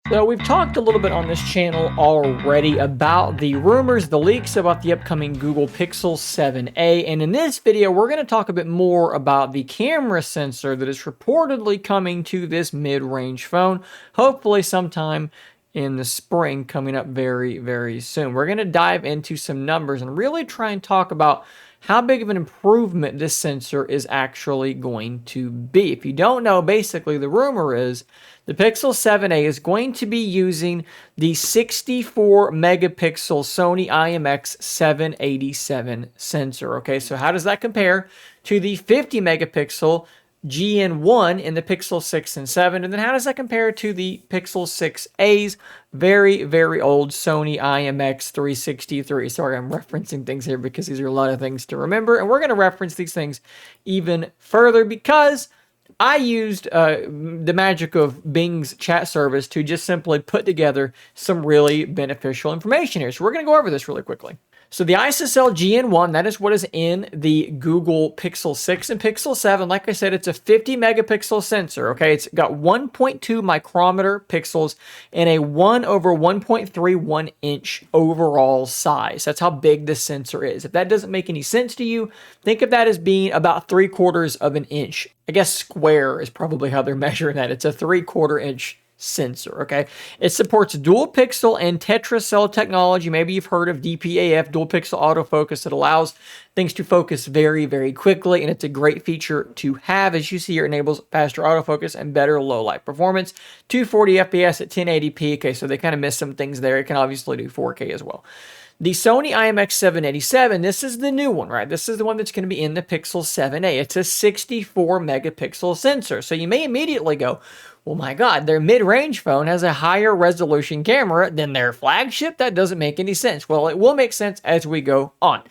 So we've talked a little bit on this channel already about the rumors, the leaks about the upcoming Google Pixel 7a, and in this video we're going to talk a bit more about the camera sensor that is reportedly coming to this mid-range phone, hopefully sometime in the spring, coming up very, very soon. We're going to dive into some numbers and really try and talk about how big of an improvement this sensor is actually going to be. If you don't know, basically the rumor is the Pixel 7a is going to be using the 64 megapixel Sony IMX787 sensor. Okay, so how does that compare to the 50 megapixel GN1 in the Pixel 6 and 7? And then how does that compare to the Pixel 6a's very, very old Sony IMX363? Sorry, I'm referencing things here because these are a lot of things to remember. And we're going to reference these things even further because I used the magic of Bing's chat service to just simply put together some really beneficial information here. So we're going to go over this really quickly. So the ISOCELL GN1, that is what is in the Google Pixel 6 and Pixel 7. Like I said, it's a 50 megapixel sensor, okay? It's got 1.2 micrometer pixels and a 1/1.31 inch overall size. That's how big this sensor is. If that doesn't make any sense to you, think of that as being about 3/4 of an inch. I guess square is probably how they're measuring that. It's a 3/4 inch sensor, okay? It supports dual pixel and tetracell technology. Maybe you've heard of DPAF, dual pixel autofocus, that allows things to focus very, very quickly, and it's a great feature to have. As you see here, it enables faster autofocus and better low light performance. 240 FPS at 1080p. Okay, so they kind of missed some things there. It can obviously do 4K as well. The Sony IMX787, this is the new one, right? This is the one that's going to be in the Pixel 7a. It's a 64 megapixel sensor. So you may immediately go, well, my God, their mid-range phone has a higher resolution camera than their flagship? That doesn't make any sense. Well, it will make sense as we go on.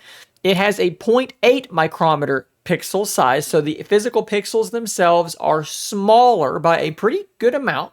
It has a 0.8 micrometer pixel size, so the physical pixels themselves are smaller by a pretty good amount,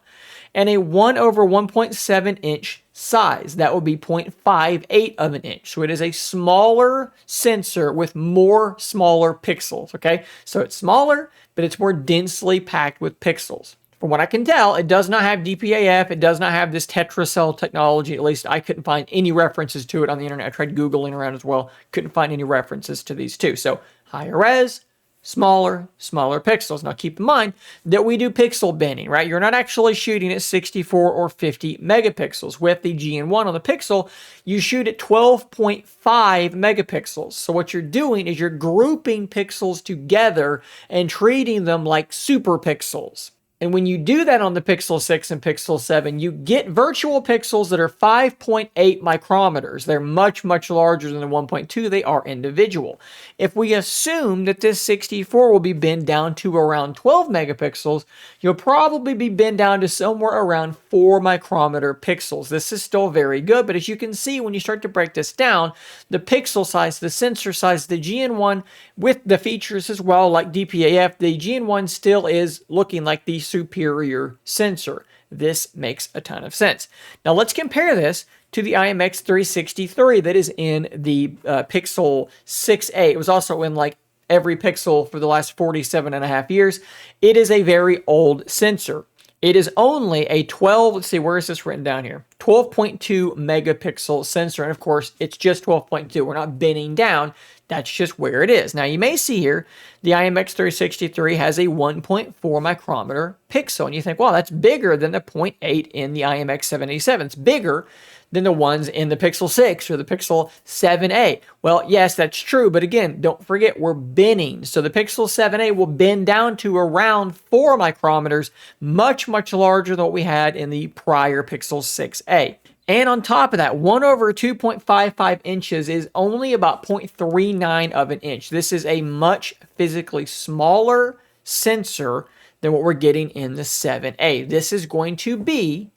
and a 1/1.7 inch size. That would be 0.58 of an inch. So it is a smaller sensor with more smaller pixels, okay? So it's smaller, but it's more densely packed with pixels. From what I can tell, it does not have DPAF. It does not have this tetracell technology. At least I couldn't find any references to it on the internet. I tried Googling around as well. Couldn't find any references to these two. So higher res, smaller pixels. Now keep in mind that we do pixel binning, right? You're not actually shooting at 64 or 50 megapixels. With the GN1 on the Pixel, you shoot at 12.5 megapixels. So what you're doing is you're grouping pixels together and treating them like super pixels. And when you do that on the Pixel 6 and Pixel 7, you get virtual pixels that are 5.8 micrometers. They're much, much larger than the 1.2. They are individual. If we assume that this 64 will be binned down to around 12 megapixels, you'll probably be binned down to somewhere around 4 micrometer pixels. This is still very good, but as you can see, when you start to break this down, the pixel size, the sensor size, the GN1 with the features as well, like DPAF, the GN1 still is looking like the superior sensor. This makes a ton of sense. Now let's compare this to the IMX363 that is in the Pixel 6a. It was also in like every Pixel for the last 47.5 years. It is a very old sensor. It is only a 12, let's see, where is this written down here? 12.2 megapixel sensor. And of course, it's just 12.2. We're not binning down. That's just where it is. Now, you may see here, the IMX363 has a 1.4 micrometer pixel. And you think, wow, that's bigger than the 0.8 in the IMX787. It's bigger than the ones in the Pixel 6 or the Pixel 7a. Well, yes, that's true. But again, don't forget, we're binning. So the Pixel 7a will bin down to around 4 micrometers, much, much larger than what we had in the prior Pixel 6a. And on top of that, 1/2.55 inches is only about 0.39 of an inch. This is a much physically smaller sensor than what we're getting in the 7a. This is going to be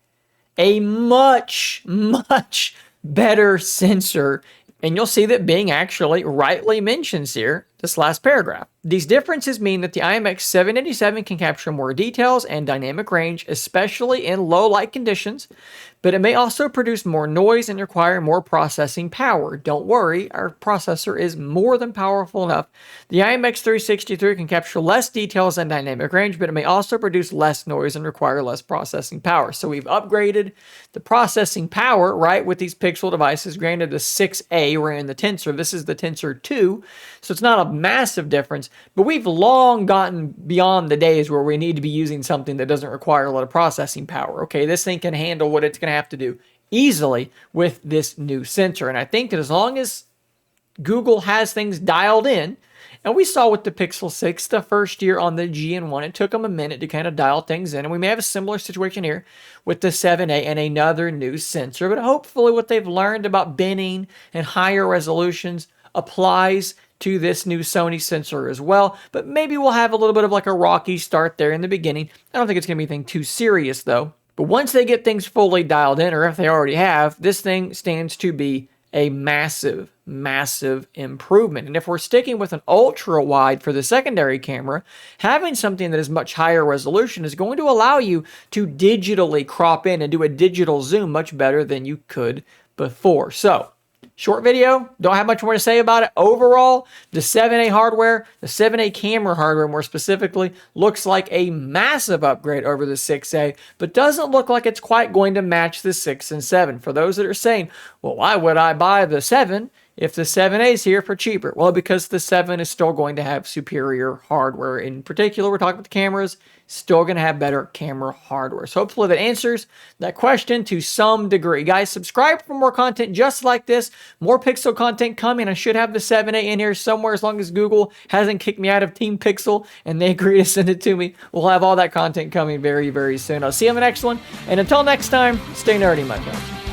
a much, much better sensor. And you'll see that Bing actually rightly mentions here this last paragraph. These differences mean that the IMX787 can capture more details and dynamic range, especially in low light conditions, but it may also produce more noise and require more processing power. Don't worry, our processor is more than powerful enough. The IMX363 can capture less details and dynamic range, but it may also produce less noise and require less processing power. So we've upgraded the processing power, right, with these Pixel devices. Granted, the 6A ran the Tensor. This is the Tensor 2, so it's not a massive difference, but we've long gotten beyond the days where we need to be using something that doesn't require a lot of processing power. Okay, this thing can handle what it's going to have to do easily with this new sensor. And I think that as long as Google has things dialed in, and we saw with the Pixel 6 the first year on the GN1, it took them a minute to kind of dial things in, and we may have a similar situation here with the 7A and another new sensor, but hopefully what they've learned about binning and higher resolutions applies to this new Sony sensor as well. But maybe we'll have a little bit of like a rocky start there in the beginning. I don't think it's going to be anything too serious though. But once they get things fully dialed in, or if they already have, this thing stands to be a massive, massive improvement. And if we're sticking with an ultra wide for the secondary camera, having something that is much higher resolution is going to allow you to digitally crop in and do a digital zoom much better than you could before. So, short video, don't have much more to say about it. Overall, the 7A hardware, the 7A camera hardware more specifically, looks like a massive upgrade over the 6A, but doesn't look like it's quite going to match the 6 and 7. For those that are saying, well, why would I buy the 7 if the 7A is here for cheaper? Well, because the 7 is still going to have superior hardware. In particular, we're talking about the cameras, still going to have better camera hardware. So hopefully that answers that question to some degree. Guys, subscribe for more content just like this. More Pixel content coming. I should have the 7A in here somewhere as long as Google hasn't kicked me out of Team Pixel and they agree to send it to me. We'll have all that content coming very, very soon. I'll see you on the next one. And until next time, stay nerdy, my friends.